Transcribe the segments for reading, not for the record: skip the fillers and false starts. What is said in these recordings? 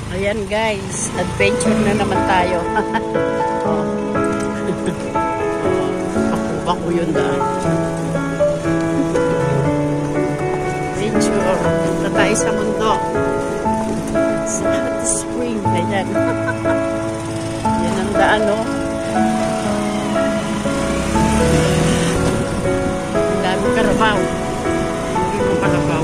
Ayan guys, adventure na naman tayo. Oh. Bako yun daan. Adventure. Punta tayo sa mundo. Sa hot spring. Ayan. Yan ang daan, no? Ang dami karabaw. Hindi mo karabaw.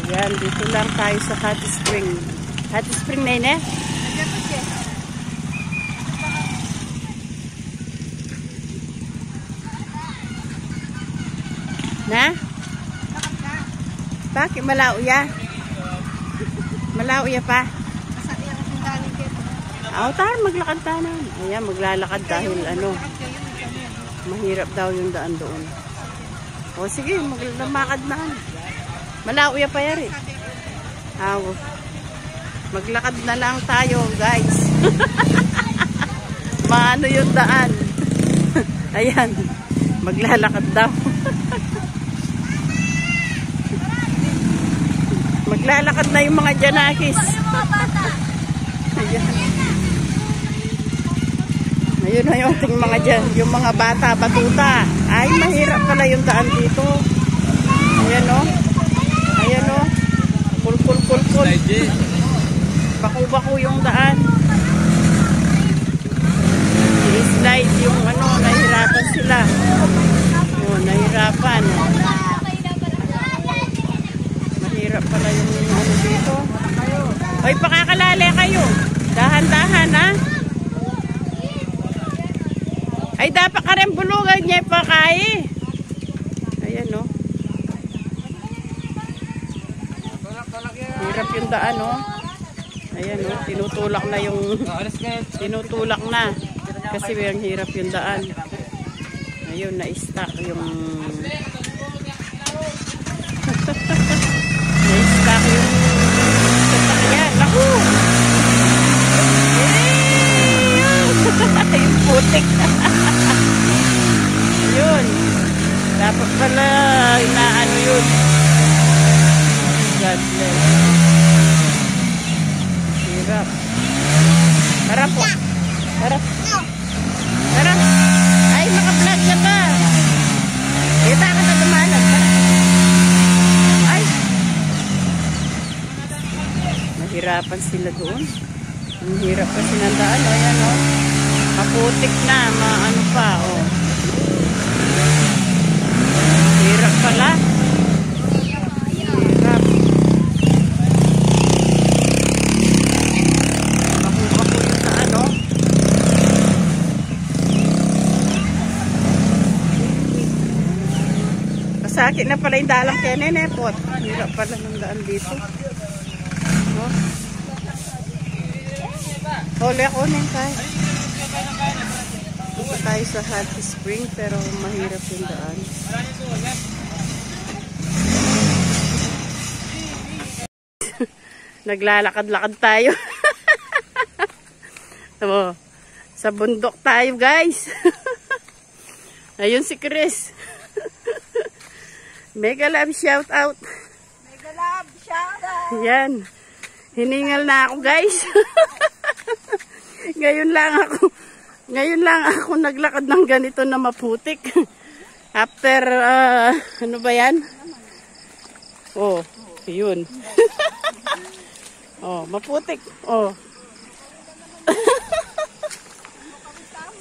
Yan, dito lang tayo sa hot spring. Hot spring na yun eh? Na? Bakit malao ya? Malao ya pa? Tayo maglakad tayo na. Ayan, maglalakad dahil ano, mahirap daw yung daan doon. O sige, maglamakad na. Malao ya pa yari. Maglakad na lang tayo, guys. Maano yung daan. Ayan, maglalakad daw. Maglalakad na yung mga Janakis. Ayan. Ayun na yung ating mga yung mga bata, batuta. Ay, mahirap pala yung daan dito. Ayan o. Ayan o. Kul. Baku-baku yung daan. I-slide yung ano, nahirapan sila. O, nahirapan. Mahirap pala yung ano dito. Hoy, pakakalala kayo. Dahan-dahan, ha? Ay, dapat ka rin bulugan niya pa kaya. Ayan, o. Hirap yung daan, o. Ayan, o. Tinutulak na yung... Tinutulak na. Kasi ang hirap yung daan. Ayun, na-stuck yung... na-stuck yung... Ayan, naku! Yung putik. Yun. Dapat pala inaano yun. God bless. Hirap. Tara po. Tara. Tara. Ay, maka-vlog na ka. Kita ka na dumalag. Ay. Mahirapan sila doon. Ang hirap kasi nandaan. Ayan, o. Maputik na. Maano pa, o. Hirap pala. Hirap. Maku-maku yung saan, o. Masakit na pala yung dalang kaya nenepot. Hirap pala ng daan dito. O. Huli ako nin tayo. Dito tayo sa hot spring pero mahirap yung daan. Naglalakad-lakad tayo. O, sa bundok tayo, guys. Ayun si Chris. Mega love shout out. Mega love shout out. Yan. Hiningal na ako, guys. Ngayon lang ako naglakad ng ganito na maputik. After ano ba 'yan? Oh, 'yun. Oh, maputik. Oh.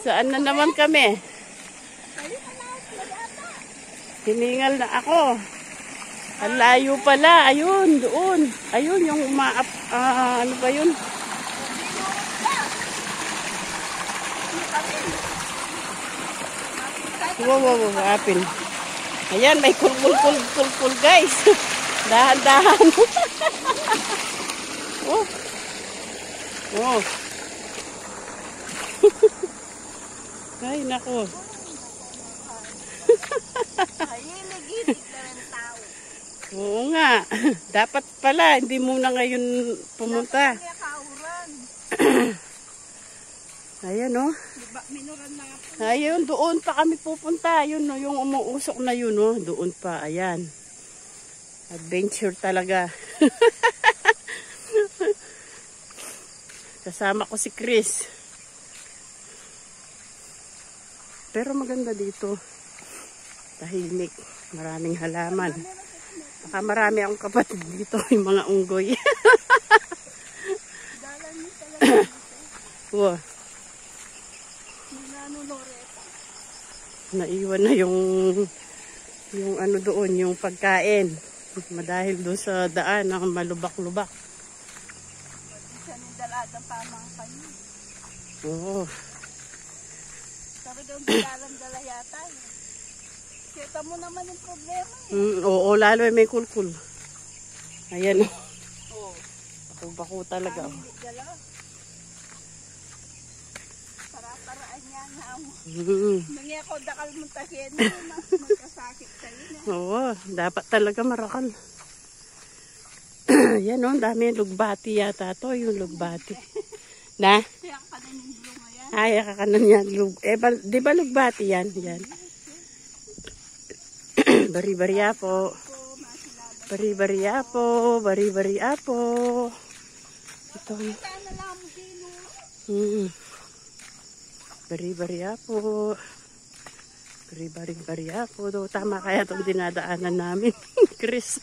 Saan na naman kami? Hiningal na ako. Ang layo pala. Ayun, doon. Ayun, yung ano ba yun? Wow, wow, wow, apple. Ayan, may kulkul guys. Dahan-dahan. Oh. Oh. Ay, nako. Hilig-hilig na ng tao. Oo nga. Dapat pala, hindi muna ngayon pumunta. Kaya kauran. Ayan, oh. Diba, minuran na nga po. Ayun, doon pa kami pupunta. Yun, no, yung umuusok na yun, no. Doon pa, ayan. Adventure talaga. Kasama ko si Chris. Pero maganda dito. Tahimik. Maraming halaman. Baka marami akong kapatid dito. Yung mga unggoy. Dalan niyo talaga. Wow. Naiwan na yung ano doon, yung pagkain. Madahil doon sa daan na malubak-lubak. Siya ni daladang pamang kayo. Oo. Sabi daw dalang-dala yata. Kita mo naman yung problema. Oo, lalo may kulkul. Ayan. Oo. Bako talaga. Hindi dala. Para-paraan niya nga mo. Nung ako dakal mo tahin, magkasakit kayo na. Oo, dapat talaga marakal. Yan o, dami lugbati yata to, yung lugbati. Na? Kaya kanin yung bunga yan. Ay, kakanan yan. Di ba lugbati yan? Yan. Bari-bari po. Bari-bari po. Bari-bari po. Ito. Sana lang mo din. Bari-bari po. Bari-bari po. Tama kaya itong dinadaanan namin. Chris.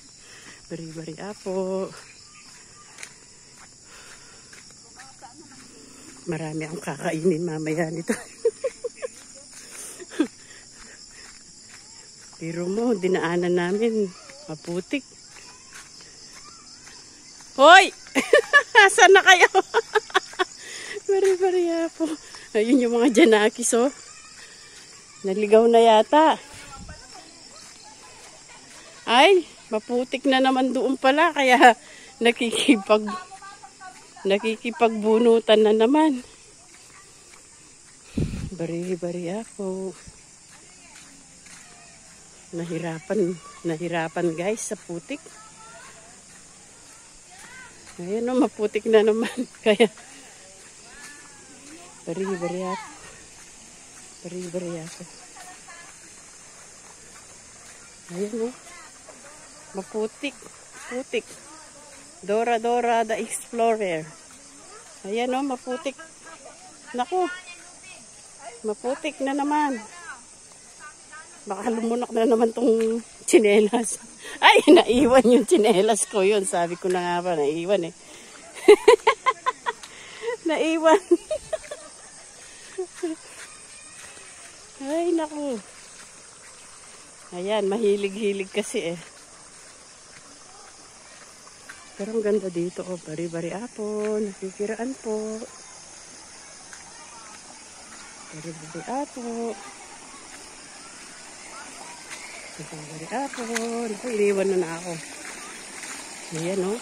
Bari-bari po. Marami akong kakainin mamaya nito. Pero mo, dinaanan namin. Maputik. Hoy! Saan na kayo? Bari-bari po. Ayun yung mga janakis, oh. Naligaw na yata. Ay, maputik na naman doon pala. Kaya nakikipagbunutan na naman. Bari-bari po. Nahirapan guys sa putik. Ayan o, maputik na naman. Kaya, bari-bari ako. Bari-bari ako. Ayan o. Maputik. Putik. Dora the Explorer. Ayan o, maputik. Naku. Maputik na naman. Baka lumunak na naman tong tsinelas. Ay, naiwan yung tsinelas ko yun. Sabi ko na nga ba, naiwan eh. Naiwan. Ay, naku. Ayan, mahilig-hilig kasi eh. Pero ang ganda dito, oh, bari-bari po. Nakikiraan po. Bari-bari po. Bari po. Naku, iniwan na ako. Ayan, oh.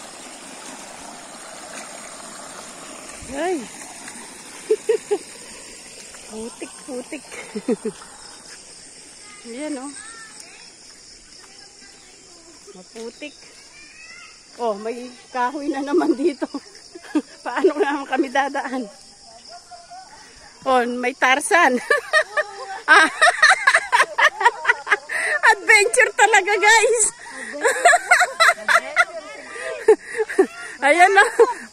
Ay. Putik. Ayan, oh. Maputik. Oh, may kahoy na naman dito. Paano naman kami dadaan? Oh, may Tarzan. Adventure talaga, guys. Ayan na.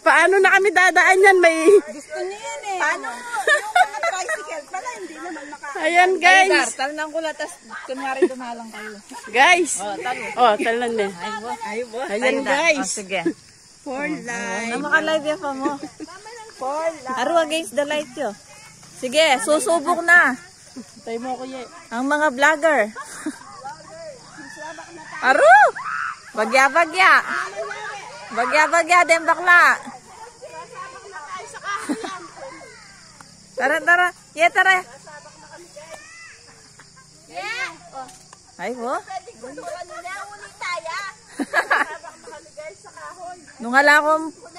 Paano na kami dadaan yan? May... Gusto niya yan eh. Paano? Yung mga bicycle pala, hindi naman Ayan, guys. Talang ko lang, tapos kunwari dumalang kayo. Guys. Oh, talan din. Ayan, guys. Sige. For life. Maka-live ya pa mo. For life. Aro against the light yo. Sige, susubok na. Tayo mo ko ye. Ang mga vlogger. Aro! Bagya-bagya. Bagya-bagya din bakla. Tara. Ye, tara. Ay, oh. Pwede kulturan nila, ulit tayo. Nakaligay sa kahoy.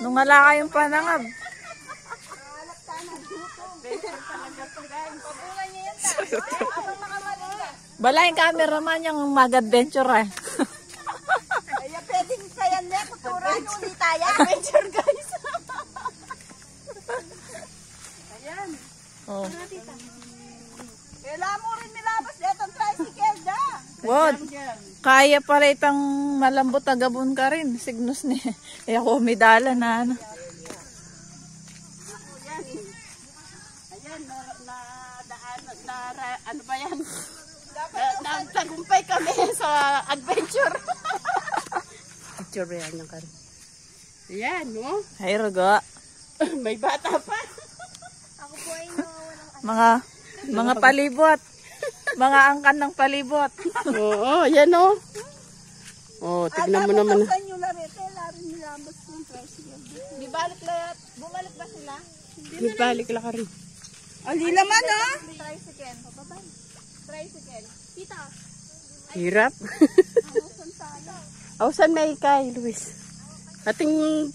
Nung ala kayong panangab. Alat ka na dito. Talaga to guys. Pabulan niya yan tayo. Abang makamaliga. Bala yung cameraman yung mag-adventure eh. Kaya pwedeng kaya na kulturan, ulit tayo. Adventure guys. Ayan. Oh. Kailangan mo rin nilabas itong tricycle da. What? Kaya pala itang malambot na gabon ka rin. Signos ni. Eh ako umidala na ano. Ayan, ano ba yan? Nagtagumpay kami sa adventure. Picture ba yan yung kari? Ayan, no? Ay, Rogo. May bata pa. Ako po ay nawawalang Mga palibot. Mga angkan ng palibot. Oo, yan o. Oh, tignan mo naman. Saan yung larete? Larin nilabas ng tricycle. Di balik lahat. Bumalik ba sila? Di balik lang ka rin. Ali naman ah. Tricycle. Babay. Tricycle. Tita. Hirap. Ausan may kay, Luis. Ating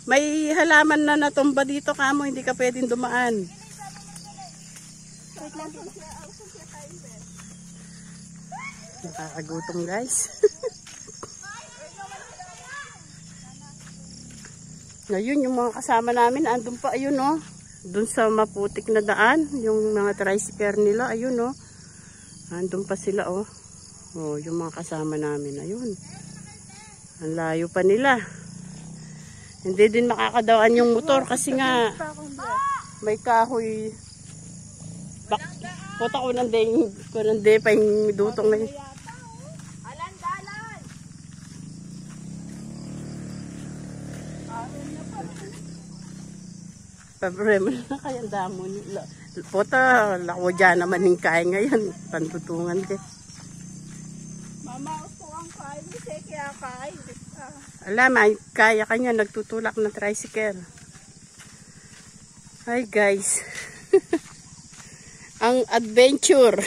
may halaman na natumba dito kamo, hindi ka pwedeng dumaan. Nakakagutom guys. Ngayon yung mga kasama namin andun pa ayun oh. Doon sa maputik na daan, yung mga tricycle nila ayun oh. Andun pa sila oh. Oh, yung mga kasama namin ayun. Ang layo pa nila. Hindi din makakadaan yung motor kasi nga may kahoy. Puta ko nande pa yung dutong na yun. Alan-dalan. Pabrema na kaya damo nila. Puta, lako dyan naman yung kaya ngayon. Pantutungan ka. Mama, ako ang kain. Kasi kaya kain. Alam, ay kaya kanya nagtutulak ng tricycle. Hi guys. Ang adventure.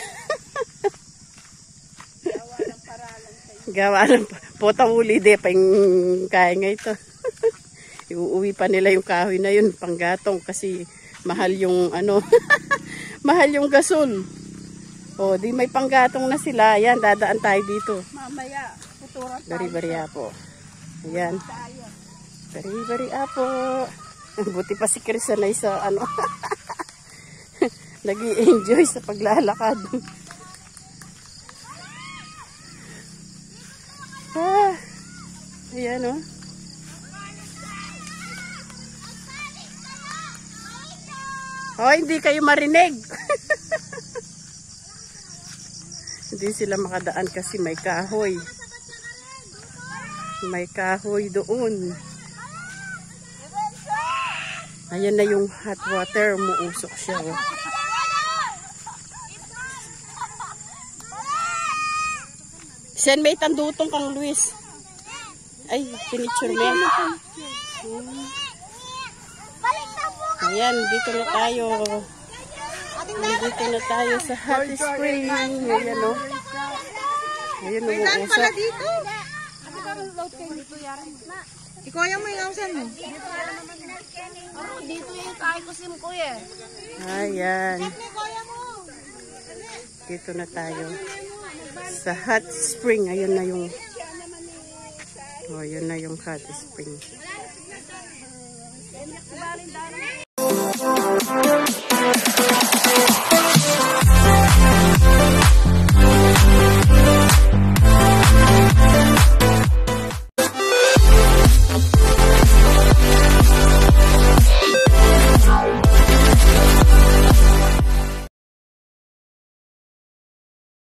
Gawa ng puta uli de pa yung kaya nga ito. Iuuwi pa nila yung kahoy na yun panggatong kasi mahal yung ano mahal yung gasol. O di may panggatong na sila. Ayan, dadaan tayo dito. Mamaya, puturan tayo. Bari-bari apo. Ayan. Bari-bari apo. Buti pa si Chris na sa ano. Nag-i-enjoy sa paglalakad. Ah, ayan o. Oh, hindi kayo marinig. Hindi sila makadaan kasi may kahoy. May kahoy doon. Ayan na yung hot water. Umuusok siya oh. Sen may tandutong kang Luis. Ay, pinicture mo yan. Ayan, dito na tayo. Dito na tayo sa hot spring. Ayan o. Ayan o, uusap. Ikaw yung may ngawsan mo. Dito yung kahit kusim ko eh. Ayan. Dito na tayo. Sa hot spring. Ayan na yung ayan na yung hot spring.